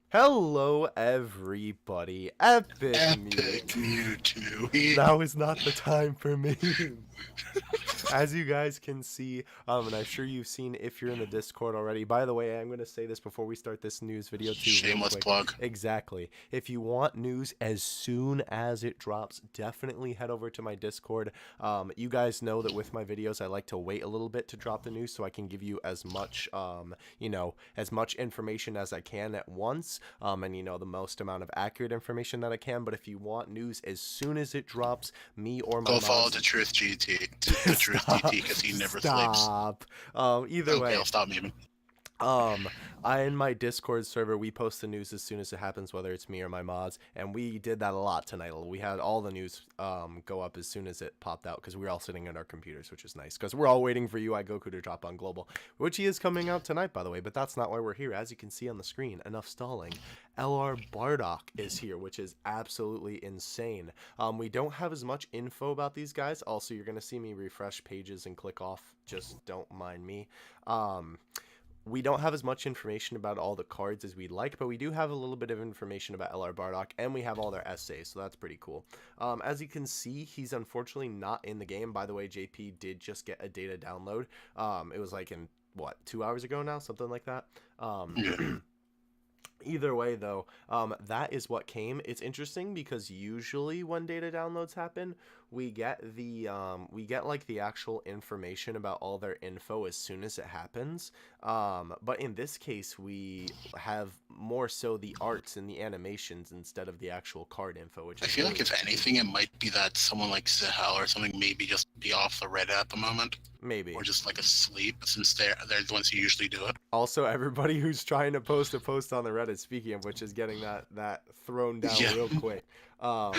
Hello, everybody. Epic Epic Mute. Mewtwo. Now is not the time for me. As you guys can see, and I'm sure you've seen if you're in the Discord already. By the way, I'm going to say this before we start this news video too, real Shameless quick. plug. Exactly. If you want news as soon as it drops, definitely head over to my Discord. You guys know that with my videos, I like to wait a little bit to drop the news so I can give you as much, as much information as I can at once, and the most amount of accurate information that I can. But if you want news as soon as it drops, me or my Go follow mods. the Truth GT. The Truth Stop. DT because he never sleeps. Stop. Either Okay, way, I'll stop memeing. um, I in my Discord server we post the news as soon as it happens, whether it's me or my mods, and we did that a lot tonight. We had all the news go up as soon as it popped out because we were all sitting at our computers, which is nice because we're all waiting for UI Goku to drop on global, which he is coming out tonight, by the way. But that's not why we're here. As you can see on the screen, enough stalling. LR Bardock is here, which is absolutely insane. We don't have as much info about these guys. Also, you're gonna see me refresh pages and click off. Just don't mind me. We don't have as much information about all the cards as we'd like, but we do have a little bit of information about LR Bardock, and we have all their essays, so that's pretty cool. As you can see, he's unfortunately not in the game. By the way, JP did just get a data download. It was like in, what, 2 hours ago now? Something like that. Yeah. Either way, though, that is what came. It's interesting because usually when data downloads happen, we get like the actual information about all their info as soon as it happens. But in this case, we have more so the arts and the animations instead of the actual card info, which I is feel really like if anything, it might be that someone like Zahel or something maybe just be off the Reddit at the moment, maybe. or just like asleep since they're the ones who usually do it. Also, everybody who's trying to post a post on the Reddit, speaking of which, is getting that thrown down Yeah. real quick. Um,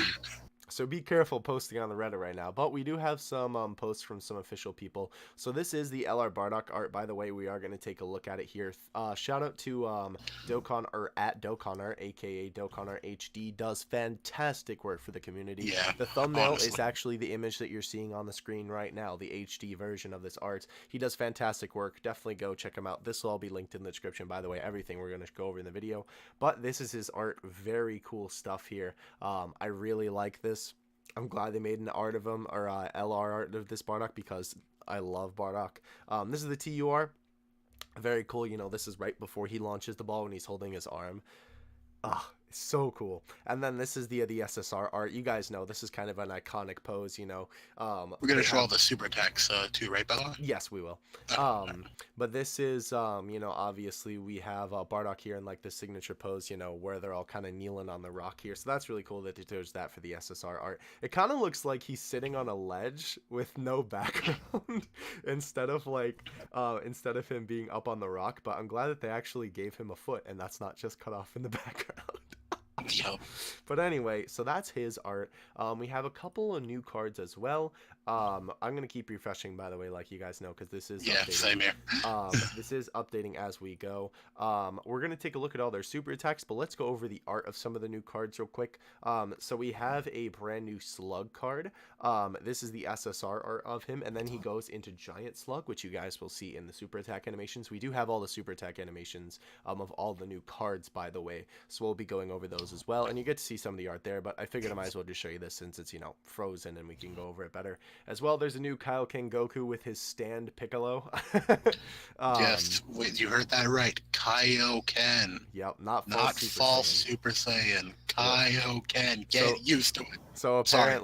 so be careful posting on the Reddit right now. But we do have some posts from some official people. So this is the LR Bardock art. By the way, we are going to take a look at it here. Shout out to Dokkan, or at Dokkan Art, aka Dokkan Art HD, does fantastic work for the community. Yeah. The thumbnail is Honestly. actually the image that you're seeing on the screen right now, the HD version of this art. He does fantastic work. Definitely go check him out. This will all be linked in the description, by the way, everything we're going to go over in the video. But this is his art. Very cool stuff here. I really like this. I'm glad they made an art of him, or LR art of this Bardock, because I love Bardock. This is the TUR. Very cool. This is right before he launches the ball when he's holding his arm. Ah, it's so cool. And then this is the SSR art. You guys know this is kind of an iconic pose. We're gonna They show have. all the super attacks too, right? By the way. Yes, we will. Okay. But this is, obviously we have Bardock here in like the signature pose, where they're all kind of kneeling on the rock here. So that's really cool that there's that for the SSR art. It kind of looks like he's sitting on a ledge with no background instead of him being up on the rock. But I'm glad that they actually gave him a foot and that's not just cut off in the background. Yep. But anyway, so that's his art. We have a couple of new cards as well. I'm gonna keep refreshing, by the way, like you guys know, because this is Yeah. updating. Same here. This is updating as we go. We're gonna take a look at all their super attacks, but let's go over the art of some of the new cards real quick. So we have a brand new Slug card. This is the SSR art of him, and then he goes into Giant Slug, which you guys will see in the super attack animations. We do have all the super attack animations of all the new cards, by the way, so we'll be going over those as well, and you get to see some of the art there, but I figured I might as well just show you this since it's frozen and we can go over it better as well. There's a new Kaioken Goku with his stand Piccolo. Yes. Wait, you heard that right. Kaioken. Yep, not false Not Super false Saiyan. Super Saiyan. Yep. Kaioken. So Get used to it. so Sorry.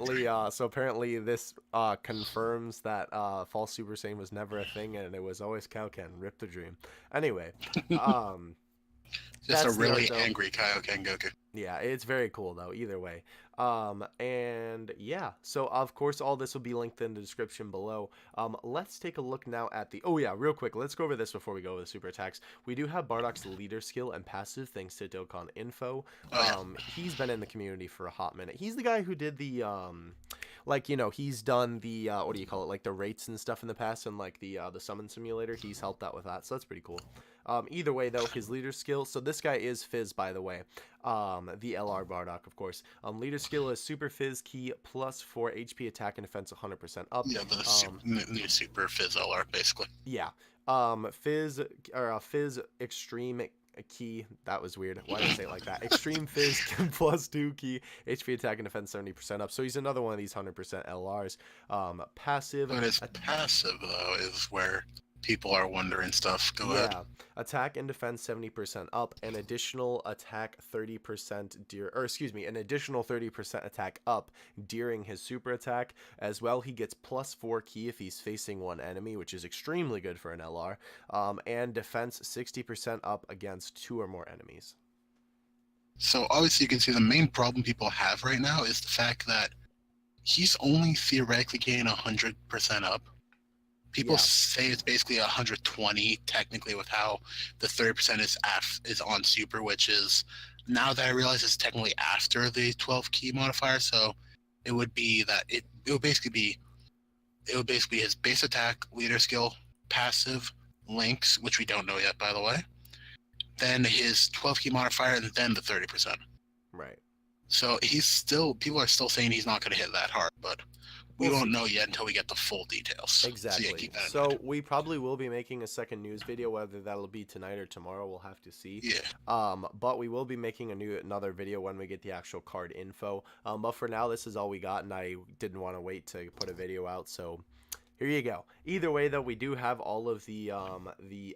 apparently this confirms that false Super Saiyan was never a thing and it was always Kaioken. Rip the dream. Anyway, um, Just a that's the art really though. angry Kaioken Goku. Yeah, it's very cool though, either way. And yeah, so of course all this will be linked in the description below. Let's take a look now at the, oh yeah, real quick, let's go over this before we go over the super attacks. We do have Bardock's leader skill and passive thanks to Dokkan Info. Oh yeah. He's been in the community for a hot minute. He's the guy who did the, he's done the, what do you call it, like the rates and stuff in the past, and like the summon simulator, he's helped out with that, so that's pretty cool. Either way, though, his leader skill. So this guy is Fizz, by the way. The LR Bardock, of course. Leader skill is Super Fizz Key plus 4 HP attack and defense 100% up. Yeah, the new Super Fizz LR, basically. Yeah. Fizz Extreme a key. That was weird. Why did I say it like that? Extreme Fizz plus 2 key. HP attack and defense 70% up. So he's another one of these 100% LRs. Passive. But his passive though is where people are wondering stuff. Go ahead. Yeah, attack and defense 70% up, an additional attack 30% an additional 30% attack up during his super attack. As well, he gets plus 4 key if he's facing one enemy, which is extremely good for an LR. And defense 60% up against 2 or more enemies. So obviously you can see the main problem people have right now is the fact that he's only theoretically getting 100% up. People say it's basically 120 technically with how the 30% is on super, which is, now that I realize, it's technically after the 12 key modifier. So it would be that it would basically be his base attack, leader skill, passive, links, which we don't know yet by the way, then his 12 key modifier, and then the 30%. Right. So people are still saying he's not going to hit that hard, but we won't know yet until we get the full details. Exactly. So we probably will be making a second news video, whether that'll be tonight or tomorrow. We'll have to see. Yeah. But we will be making another video when we get the actual card info. But for now, this is all we got, and I didn't want to wait to put a video out, so here you go. Either way, though, we do have all of the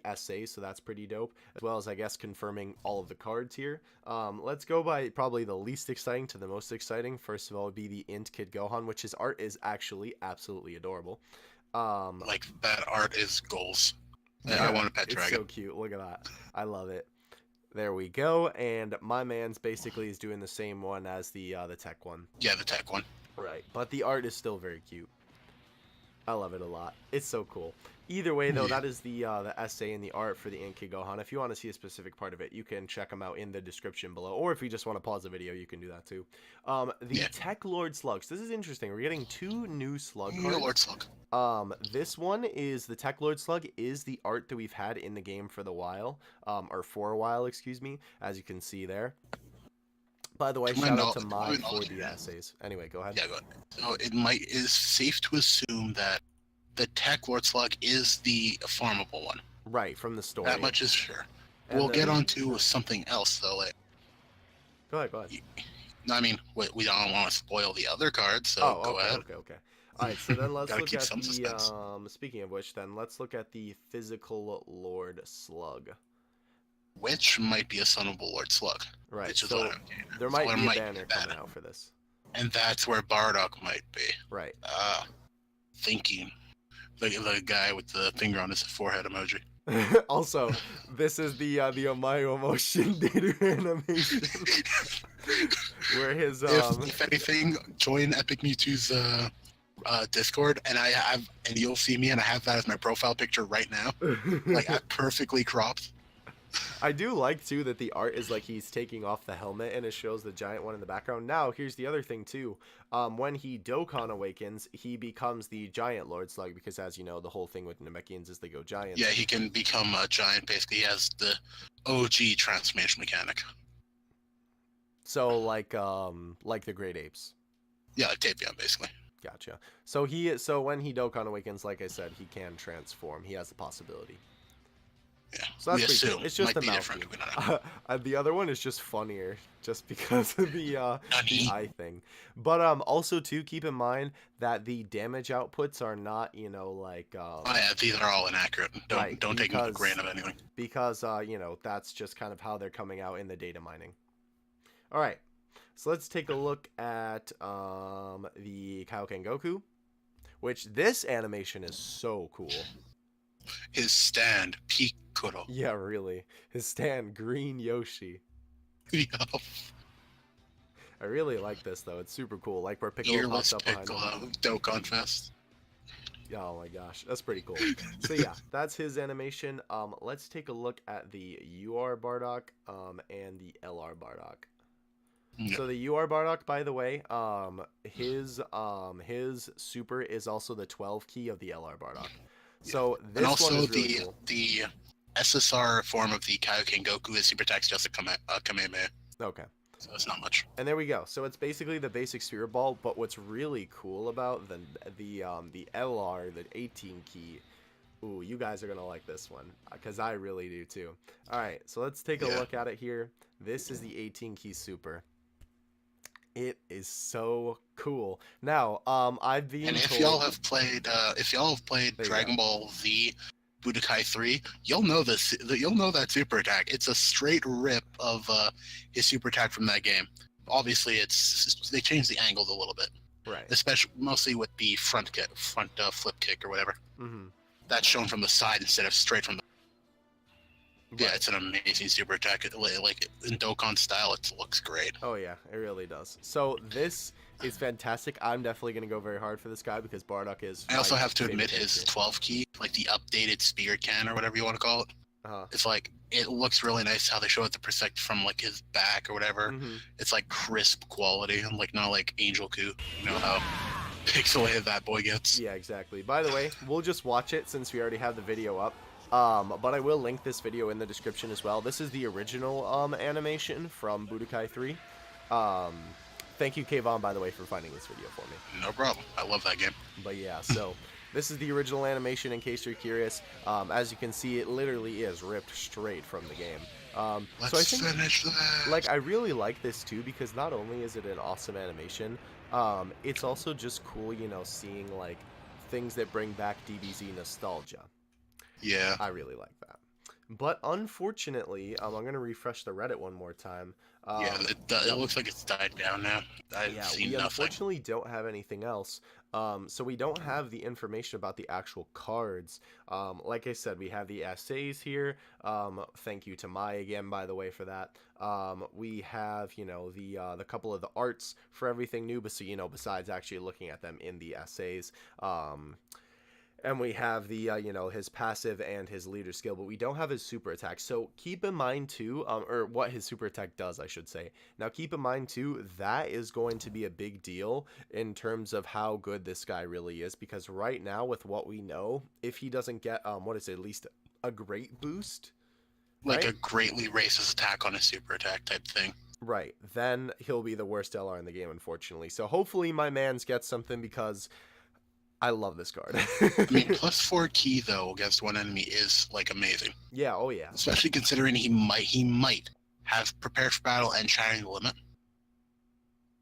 essays, so that's pretty dope, as well as, I guess, confirming all of the cards here. Let's go by probably the least exciting to the most exciting. First of all would be the Int Kid Gohan, which his art is actually absolutely adorable. Like, that art is goals. Yeah, I want a pet it's dragon. so cute. Look at that. I love it. There we go. And my man's basically is doing the same one as the tech one. Yeah, the tech one. Right. But the art is still very cute. I love it a lot. It's so cool. Either way, though, that is the essay and the art for the Int Kid Gohan. If you want to see a specific part of it, you can check them out in the description below. Or if you just want to pause the video, you can do that too. Tech Lord Slugs. This is interesting. We're getting 2 new Slug cards. Lord Slug. This one is the Tech Lord Slug is the art that we've had in the game for a while, excuse me, as you can see there. By the way, shout out to Mod for the essays. Anyway, go ahead. Yeah, go ahead. So it's safe to assume that the Tech Lord Slug is the farmable one. Right, from the story. That much is sure. And we'll get on to something else, though. Like, go ahead. No, I mean, we don't want to spoil the other cards, so go ahead. Okay. All right, so then let's look at the... speaking of which, then let's look at the Physical Lord Slug. Which might be a Sonable Lord Slug. Right, so there might be a banner coming out for this. And that's where Bardock might be. Right. Thinking. The guy with the finger on his forehead emoji. Also, this is the Amayo motion data animation. Where his if anything, join Epic Mewtwo's Discord, and you'll see me, and I have that as my profile picture right now. Like, perfectly cropped. I do like too that the art is like he's taking off the helmet and it shows the giant one in the background. Now here's the other thing too. When he Dokkan awakens, he becomes the giant Lord Slug, because as you know, the whole thing with Namekians is they go giant. Yeah, he can become a giant. Basically, he has the OG transformation mechanic. So like the Great Apes. Yeah, like Tapion, basically. Gotcha. So when he Dokkan awakens, like I said, he can transform. He has the possibility. Yeah, so that's pretty cool. It's just the mouth. The other one is just funnier, just because of the eye thing. But also too, keep in mind that the damage outputs are not, like. Oh yeah, these are all inaccurate. Don't take them for granted of anything. Because that's just kind of how they're coming out in the data mining. All right, so let's take a look at the Kaioken Goku, which this animation is so cool. His stand, Piccolo. Yeah, really. His stand, Green Yoshi. Yeah. I really like this, though. It's super cool. Like where Piccolo pops up behind him. Dokkan Fest. Oh my gosh, that's pretty cool. So yeah, that's his animation. Let's take a look at the UR Bardock and the LR Bardock. Yeah. So the UR Bardock, by the way, his super is also the 12 key of the LR Bardock. So this and also one is really cool. The SSR form of the Kaioken Goku is super text just a Kamehameha. Okay. So it's not much. And there we go. So it's basically the basic Spirit Ball, but what's really cool about the LR, the 18 key, Ooh, you guys are gonna like this one because I really do too. All right, so let's take a Yeah. look at it here. This is the 18 key super. It is so cool. Now, I've been And told. if y'all have played There you go. Dragon Ball Z Budokai 3, you'll know this. You'll know that super attack. It's a straight rip of his super attack from that game. Obviously, they changed the angles a little bit, Right. especially mostly with the front flip kick or whatever. Mm-hmm. That's shown from the side instead of straight from the. Yeah, Right. it's an amazing super attack. Like in Dokkan style, it looks great. Oh yeah, it really does. So this is fantastic. I'm definitely gonna go very hard for this guy because Bardock is I my also have to favorite admit his character. 12 key, like the updated spear can or whatever you want to call it. Uh-huh. It's like it looks really nice how they show it the perspective from like his back or whatever. Mm-hmm. It's like crisp quality, and like not like Angel Coup. You know how pixelated that boy gets. Yeah, exactly. By the way, we'll just watch it since we already have the video up. But I will link this video in the description as well. This is the original animation from Budokai 3. Thank you, Kayvon, by the way, for finding this video for me. No problem. I love that game. But yeah, so this is the original animation in case you're curious. As you can see, it literally is ripped straight from the game. So I Let's think, finish that. like, I really like this too because not only is it an awesome animation, it's also just cool, you know, seeing like things that bring back DBZ nostalgia. Yeah. I really like that. But unfortunately, I'm going to refresh the Reddit one more time. Yeah, it looks like it's died down now. I've Yeah, seen we nothing. unfortunately don't have anything else. So we don't have the information about the actual cards. Like I said, we have the essays here. Thank you to Mai again, by the way, for that. We have, you know, the couple of the arts for everything new, but so you know, besides actually looking at them in the essays. And we have the, you know, his passive and his leader skill, but we don't have his super attack. So keep in mind, too, or what his super attack does, I should say. Now, keep in mind, too, that is going to be a big deal in terms of how good this guy really is. Because right now, with what we know, if he doesn't get, what is it, at least a great boost, Like right? a greatly raises attack on a super attack type thing. Right. Then he'll be the worst LR in the game, unfortunately. So hopefully my mans gets something because I love this card. I mean, +4 key though against one enemy is like amazing. Yeah, oh yeah. Especially considering he might have prepared for battle and shining the limit.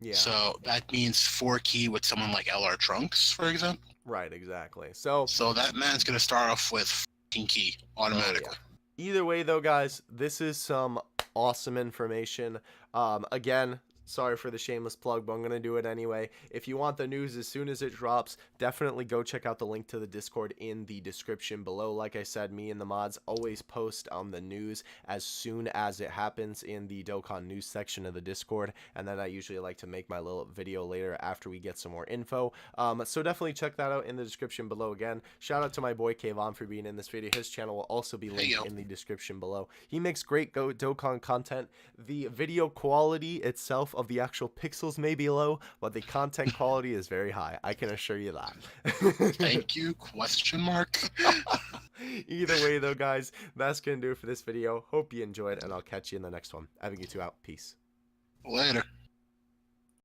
Yeah. So that means 4 key with someone like LR Trunks, for example. Right, exactly. So that man's gonna start off with 14 key automatically. either way, though, guys, this is some awesome information. Again, sorry for the shameless plug, but I'm going to do it anyway. If you want the news as soon as it drops, definitely go check out the link to the Discord in the description below. Like I said, me and the mods always post the news as soon as it happens in the Dokkan news section of the Discord, and then I usually like to make my little video later after we get some more info. So definitely check that out in the description below. Again, shout out to my boy Kayvon for being in this video. His channel will also be linked in the description below. He makes great Dokkan content. The video quality itself of the actual pixels may be low, but the content quality is very high. I can assure you that. Thank you, question mark. Either way, though, guys, that's going to do it for this video. Hope you enjoyed, and I'll catch you in the next one. Having you two out. Peace. Later.